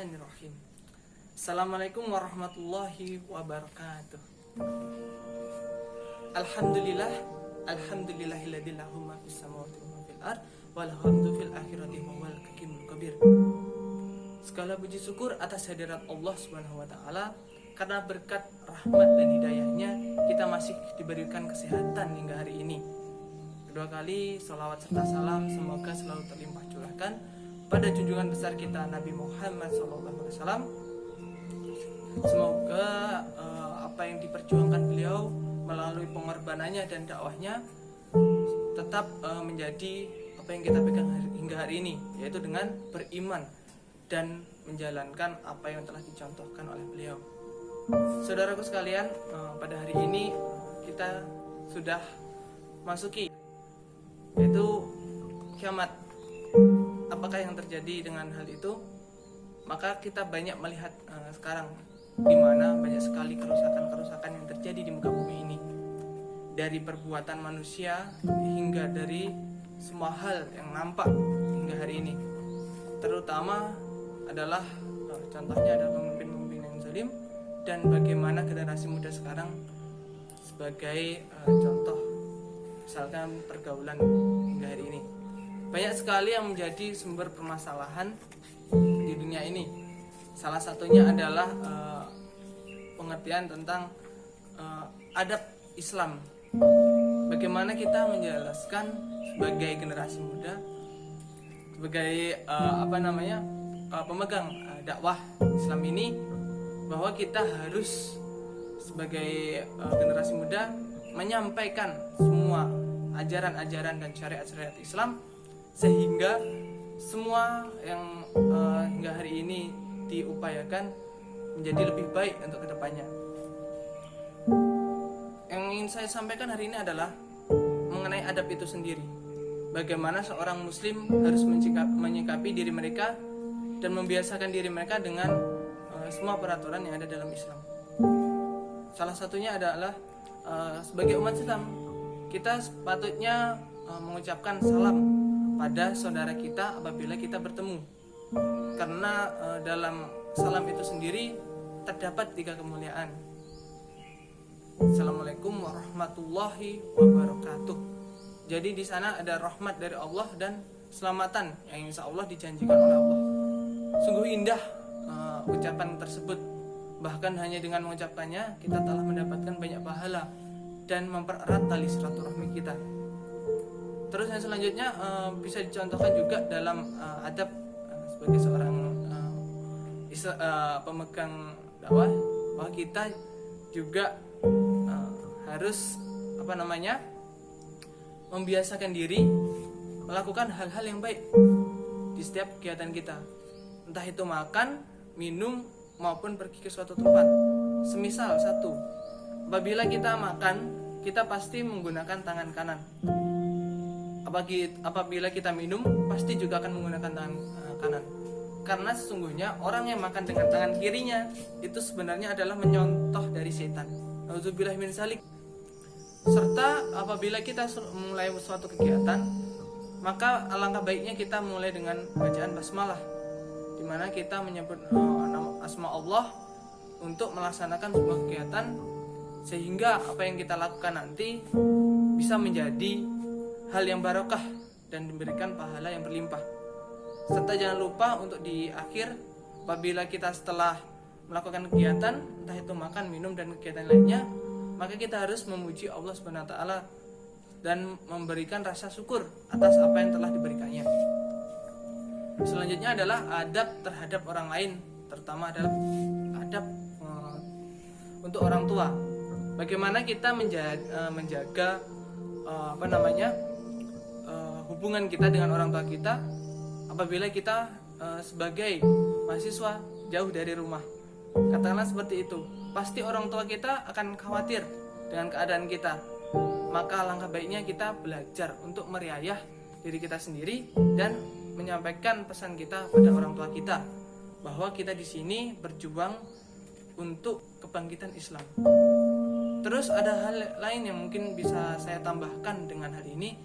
Bismillahirrahmanirrahim. Assalamualaikum warahmatullahi wabarakatuh. Alhamdulillahilladzi lahu ma fis samawati wa ma fil ard wal hamdu fil akhirati wal hakimul kabir. Segala puji syukur atas hadirat Allah Subhanahu wa taala, karena berkat rahmat dan hidayahnya kita masih diberikan kesehatan hingga hari ini. Kedua kali salawat serta salam semoga selalu terlimpah curahkan pada junjungan besar kita Nabi Muhammad SAW. Semoga apa yang diperjuangkan beliau melalui pengorbanannya dan dakwahnya tetap menjadi apa yang kita pegang hingga hari ini, yaitu dengan beriman dan menjalankan apa yang telah dicontohkan oleh beliau. Saudaraku sekalian, pada hari ini kita sudah masuki yaitu kiamat. Apakah yang terjadi dengan hal itu? Maka kita banyak melihat sekarang di mana banyak sekali kerusakan-kerusakan yang terjadi di muka bumi ini, dari perbuatan manusia hingga dari semua hal yang nampak hingga hari ini. Terutama adalah contohnya adalah pemimpin-pemimpin yang zalim, dan bagaimana generasi muda sekarang sebagai contoh, misalkan pergaulan hingga hari ini. Banyak sekali yang menjadi sumber permasalahan di dunia ini. Salah satunya adalah pengertian tentang adab Islam. Bagaimana kita menjelaskan sebagai generasi muda, sebagai pemegang dakwah Islam ini, bahwa kita harus sebagai generasi muda menyampaikan semua ajaran-ajaran dan syariat-syariat Islam, sehingga semua yang hingga hari ini diupayakan menjadi lebih baik untuk kedepannya. Yang ingin saya sampaikan hari ini adalah mengenai adab itu sendiri. Bagaimana seorang muslim harus menyikapi diri mereka dan membiasakan diri mereka dengan semua peraturan yang ada dalam Islam. Salah satunya adalah sebagai umat Islam, kita sepatutnya mengucapkan salam pada saudara kita apabila kita bertemu, karena dalam salam itu sendiri terdapat 3 kemuliaan. Assalamualaikum warahmatullahi wabarakatuh. Jadi di sana ada rahmat dari Allah dan keselamatan yang insya Allah dijanjikan oleh Allah. Sungguh indah ucapan tersebut. Bahkan hanya dengan mengucapkannya kita telah mendapatkan banyak pahala dan mempererat tali silaturahmi kita. Terus yang selanjutnya bisa dicontohkan juga dalam adab sebagai seorang pemegang dakwah, bahwa kita juga harus membiasakan diri melakukan hal-hal yang baik di setiap kegiatan kita, entah itu makan, minum, maupun pergi ke suatu tempat. Semisal apabila kita makan, kita pasti menggunakan tangan kanan. Apabila kita minum, pasti juga akan menggunakan tangan kanan. Karena sesungguhnya orang yang makan dengan tangan kirinya itu sebenarnya adalah menyontoh dari setan. Nauzubillah min zalik. Serta apabila kita mulai suatu kegiatan, maka alangkah baiknya kita mulai dengan bacaan basmalah, di mana kita menyebut asma Allah untuk melaksanakan sebuah kegiatan, sehingga apa yang kita lakukan nanti bisa menjadi hal yang barokah dan diberikan pahala yang berlimpah. Serta jangan lupa untuk di akhir, apabila kita setelah melakukan kegiatan, entah itu makan, minum, dan kegiatan lainnya, maka kita harus memuji Allah Subhanahu wa taala dan memberikan rasa syukur atas apa yang telah diberikannya. Selanjutnya adalah adab terhadap orang lain, terutama adalah adab untuk orang tua. Bagaimana kita menjaga hubungan kita dengan orang tua kita apabila kita sebagai mahasiswa jauh dari rumah. Katakanlah seperti itu, pasti orang tua kita akan khawatir dengan keadaan kita. Maka alangkah baiknya kita belajar untuk meriayah diri kita sendiri dan menyampaikan pesan kita pada orang tua kita, bahwa kita di sini berjuang untuk kebangkitan Islam. Terus ada hal lain yang mungkin bisa saya tambahkan dengan hal ini,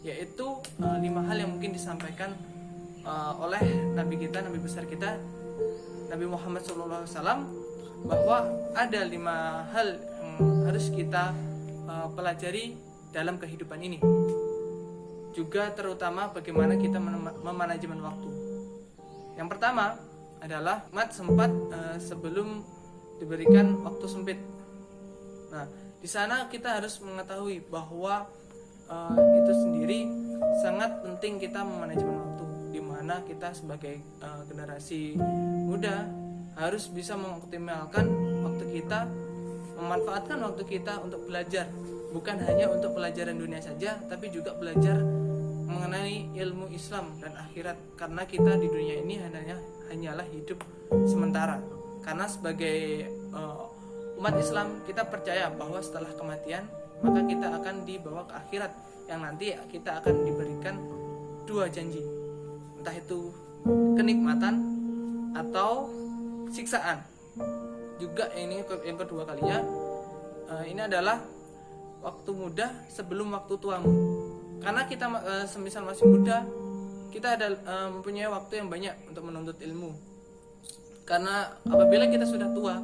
yaitu 5 hal yang mungkin disampaikan oleh Nabi besar kita Nabi Muhammad SAW bahwa ada 5 hal yang harus kita pelajari dalam kehidupan ini. Juga terutama bagaimana kita memanajemen waktu. Yang pertama adalah mat sempat sebelum diberikan waktu sempit. Nah, di sana kita harus mengetahui bahwa itu sendiri sangat penting kita memanajemen waktu, di mana kita sebagai generasi muda harus bisa mengoptimalkan waktu kita, memanfaatkan waktu kita untuk belajar, bukan hanya untuk pelajaran dunia saja, tapi juga belajar mengenai ilmu Islam dan akhirat, karena kita di dunia ini hanyalah hidup sementara. Karena sebagai umat Islam kita percaya bahwa setelah kematian maka kita akan dibawa ke akhirat, yang nanti kita akan diberikan 2 janji, entah itu kenikmatan atau siksaan. Juga ini yang kedua kalinya, ini adalah waktu muda sebelum waktu tuamu. Karena kita semisal masih muda, kita mempunyai waktu yang banyak untuk menuntut ilmu. Karena apabila kita sudah tua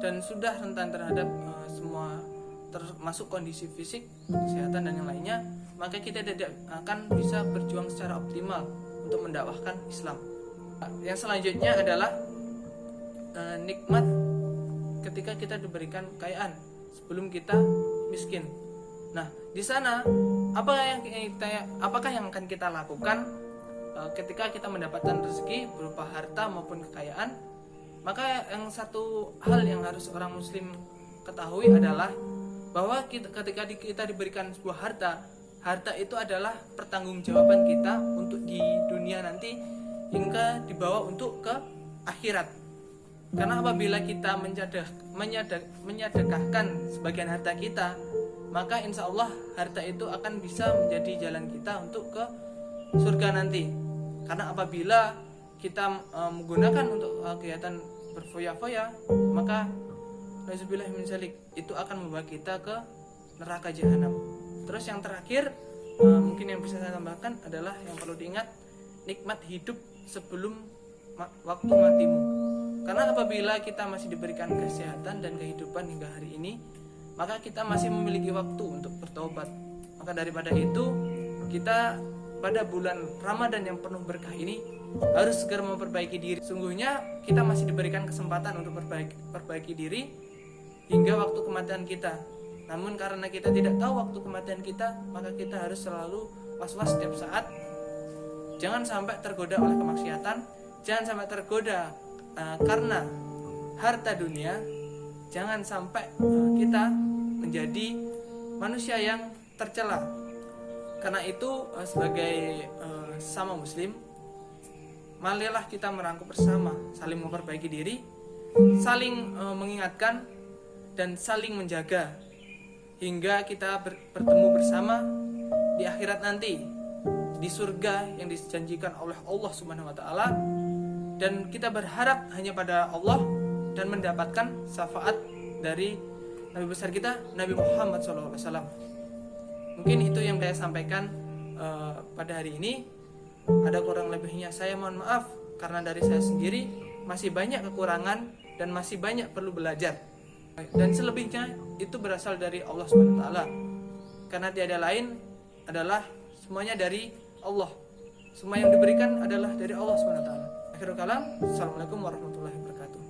dan sudah rentan terhadap semua, termasuk kondisi fisik, kesehatan dan yang lainnya, maka kita tidak akan bisa berjuang secara optimal untuk mendakwahkan Islam. Yang selanjutnya adalah nikmat ketika kita diberikan kekayaan sebelum kita miskin. Nah, di sana apakah yang akan kita lakukan ketika kita mendapatkan rezeki berupa harta maupun kekayaan? Maka yang satu hal yang harus orang muslim ketahui adalah bahwa ketika kita diberikan sebuah harta itu adalah pertanggungjawaban kita untuk di dunia nanti hingga dibawa untuk ke akhirat. Karena apabila kita menyedekahkan sebagian harta kita, maka insya Allah harta itu akan bisa menjadi jalan kita untuk ke surga nanti. Karena apabila kita menggunakan untuk kegiatan berfoya-foya, maka nauzubillah min dzalik, itu akan membawa kita ke neraka jahanam. Terus yang terakhir, mungkin yang bisa saya tambahkan adalah yang perlu diingat, nikmat hidup sebelum waktu matimu. Karena apabila kita masih diberikan kesehatan dan kehidupan hingga hari ini, maka kita masih memiliki waktu untuk bertobat. Maka daripada itu, kita pada bulan Ramadan yang penuh berkah ini harus segera memperbaiki diri. Sungguhnya kita masih diberikan kesempatan untuk perbaiki diri hingga waktu kematian kita. Namun karena kita tidak tahu waktu kematian kita, maka kita harus selalu was-was setiap saat. Jangan sampai tergoda oleh kemaksiatan, jangan sampai tergoda karena harta dunia. Jangan sampai kita menjadi manusia yang tercela. Karena itu sebagai sama muslim, marilah kita merangkul bersama, saling memperbaiki diri, saling mengingatkan dan saling menjaga hingga kita bertemu bersama di akhirat nanti, di surga yang dijanjikan oleh Allah Subhanahu wa taala, dan kita berharap hanya pada Allah dan mendapatkan syafaat dari Nabi besar kita, Nabi Muhammad SAW. Mungkin itu yang saya sampaikan pada hari ini. Ada kurang lebihnya saya mohon maaf, karena dari saya sendiri masih banyak kekurangan dan masih banyak perlu belajar. Dan selebihnya itu berasal dari Allah SWT, karena tiada lain adalah semuanya dari Allah. Semua yang diberikan adalah dari Allah SWT. Akhirul kalam, assalamualaikum warahmatullahi wabarakatuh.